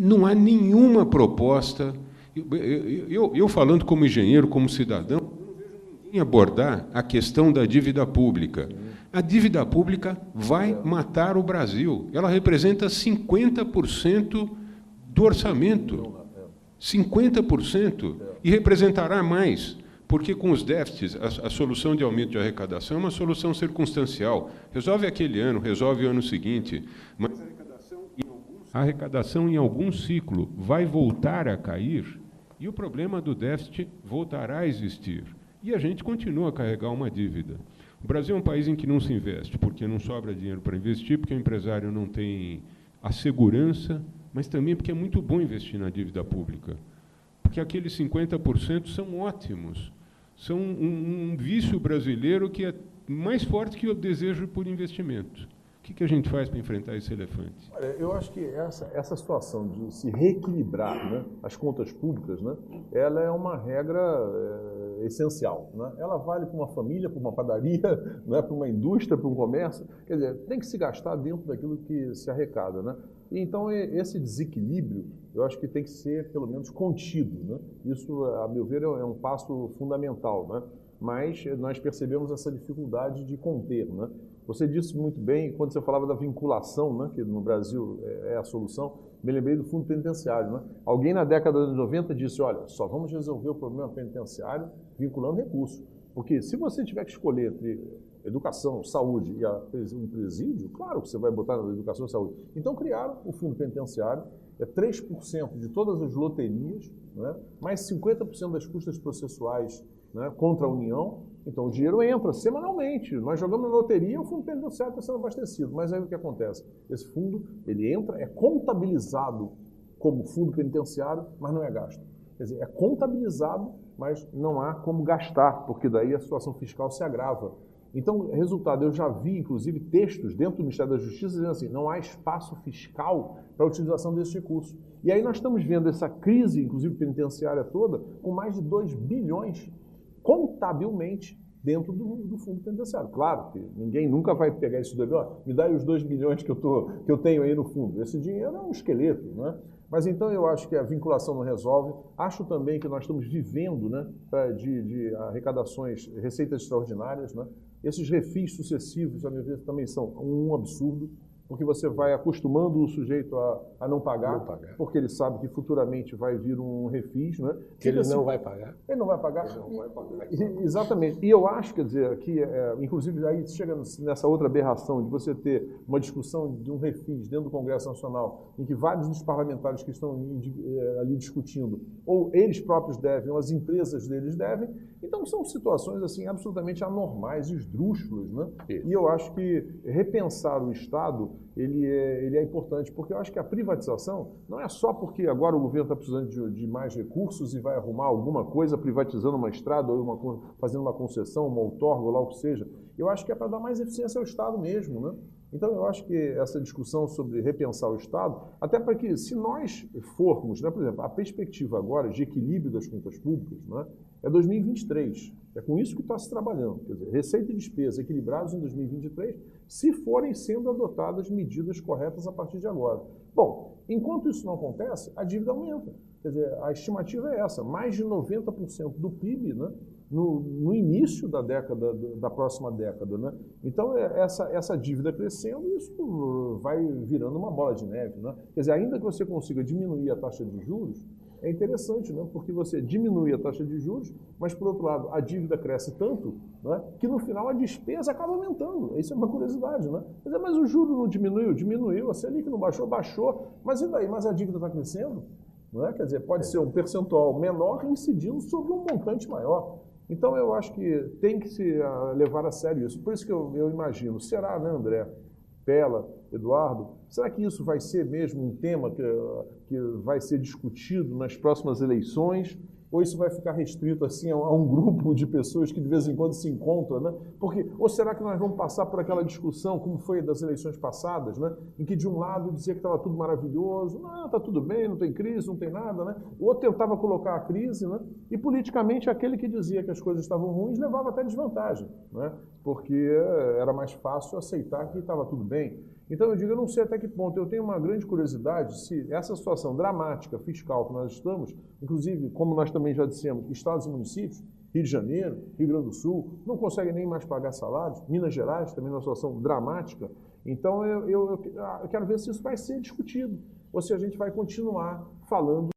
Não há nenhuma proposta. Eu falando como engenheiro, como cidadão, eu não vejo ninguém abordar a questão da dívida pública. A dívida pública vai matar o Brasil. Ela representa 50% do orçamento. 50%. E representará mais, porque com os déficits, a solução de aumento de arrecadação é uma solução circunstancial. Resolve aquele ano, resolve o ano seguinte, mas a arrecadação em algum ciclo vai voltar a cair e o problema do déficit voltará a existir. E a gente continua a carregar uma dívida. O Brasil é um país em que não se investe, porque não sobra dinheiro para investir, porque o empresário não tem a segurança, mas também porque é muito bom investir na dívida pública. Porque aqueles 50% são ótimos. São um vício brasileiro que é mais forte que o desejo por investimento. O que a gente faz para enfrentar esse elefante? Olha, eu acho que essa situação de se reequilibrar, né, as contas públicas, né, ela é uma regra essencial. Né? Ela vale para uma família, para uma padaria, né, para uma indústria, para um comércio. Quer dizer, tem que se gastar dentro daquilo que se arrecada. Né? E então, esse desequilíbrio, eu acho que tem que ser, pelo menos, contido. Né? Isso, a meu ver, é um passo fundamental. Né? Mas nós percebemos essa dificuldade de conter. Né? Você disse muito bem, quando você falava da vinculação, né, que no Brasil é a solução, me lembrei do fundo penitenciário. Né? Alguém na década de 90 disse, olha, só vamos resolver o problema penitenciário vinculando recursos. Porque se você tiver que escolher entre educação, saúde e um presídio, claro que você vai botar na educação e saúde. Então criaram o fundo penitenciário, 3% de todas as loterias, né, mais 50% das custas processuais, né, contra a União. Então o dinheiro entra semanalmente. Nós jogamos na loteria, o fundo penitenciário está sendo abastecido. Mas aí o que acontece? Esse fundo, ele entra, é contabilizado como fundo penitenciário, mas não é gasto. Quer dizer, é contabilizado, mas não há como gastar, porque daí a situação fiscal se agrava. Então, resultado, eu já vi, inclusive, textos dentro do Ministério da Justiça dizendo assim, não há espaço fiscal para a utilização desses recursos. E aí nós estamos vendo essa crise, inclusive penitenciária toda, com mais de 2 bilhões contabilmente dentro do fundo penitenciário. Claro que ninguém nunca vai pegar esse 2 bilhões, me dá aí os 2 bilhões que eu tenho aí no fundo. Esse dinheiro é um esqueleto, né? Mas então eu acho que a vinculação não resolve. Acho também que nós estamos vivendo, né, de arrecadações, receitas extraordinárias, né? Esses refis sucessivos, a meu ver, também são um absurdo, porque você vai acostumando o sujeito a não pagar, porque ele sabe que futuramente vai vir um refis, né? Que ele não vai pagar. Ele não vai pagar. Ele não vai pagar. Exatamente. E eu acho, quer dizer, que, inclusive, aí chega nessa outra aberração de você ter uma discussão de um refis dentro do Congresso Nacional, em que vários dos parlamentares que estão ali discutindo, ou eles próprios devem, ou as empresas deles devem. Então, são situações assim absolutamente anormais, esdrúxulas, né? E eu acho que repensar o Estado, ele é importante, porque eu acho que a privatização não é só porque agora o governo está precisando de mais recursos e vai arrumar alguma coisa privatizando uma estrada ou fazendo uma concessão, uma outorga, ou lá o que seja. Eu acho que é para dar mais eficiência ao Estado mesmo, né? Então, eu acho que essa discussão sobre repensar o Estado, até para que, se nós formos, né, por exemplo, a perspectiva agora de equilíbrio das contas públicas, né, é 2023. É com isso que está se trabalhando. Quer dizer, receita e despesa equilibrados em 2023, se forem sendo adotadas medidas corretas a partir de agora. Bom, enquanto isso não acontece, a dívida aumenta. Quer dizer, a estimativa é essa, mais de 90% do PIB, né, no início da década, da próxima década, né? Então, essa dívida crescendo, isso vai virando uma bola de neve, né? Quer dizer, ainda que você consiga diminuir a taxa de juros, é interessante, né? Porque você diminui a taxa de juros, mas, por outro lado, a dívida cresce tanto, né, que no final a despesa acaba aumentando. Isso é uma curiosidade, né? Quer dizer, mas o juro não diminuiu? Diminuiu. A Selic não baixou? Baixou. Mas e daí? Mas a dívida está crescendo? Não é? Quer dizer, pode ser um percentual menor incidindo sobre um montante maior. Então, eu acho que tem que se levar a sério isso. Por isso que eu imagino, será, né, André, Pella, Eduardo, será que isso vai ser mesmo um tema que vai ser discutido nas próximas eleições? Ou isso vai ficar restrito assim a um grupo de pessoas que de vez em quando se encontram, né? Porque, ou será que nós vamos passar por aquela discussão, como foi das eleições passadas, né? Em que de um lado dizia que estava tudo maravilhoso, não, está tudo bem, não tem crise, não tem nada, né? O outro tentava colocar a crise, né? E politicamente aquele que dizia que as coisas estavam ruins levava até desvantagem, né? Porque era mais fácil aceitar que estava tudo bem. Então, eu digo, eu não sei até que ponto, eu tenho uma grande curiosidade se essa situação dramática fiscal que nós estamos, inclusive, como nós também já dissemos, estados e municípios, Rio de Janeiro, Rio Grande do Sul, não conseguem nem mais pagar salários, Minas Gerais também numa situação dramática. Então, eu quero ver se isso vai ser discutido, ou se a gente vai continuar falando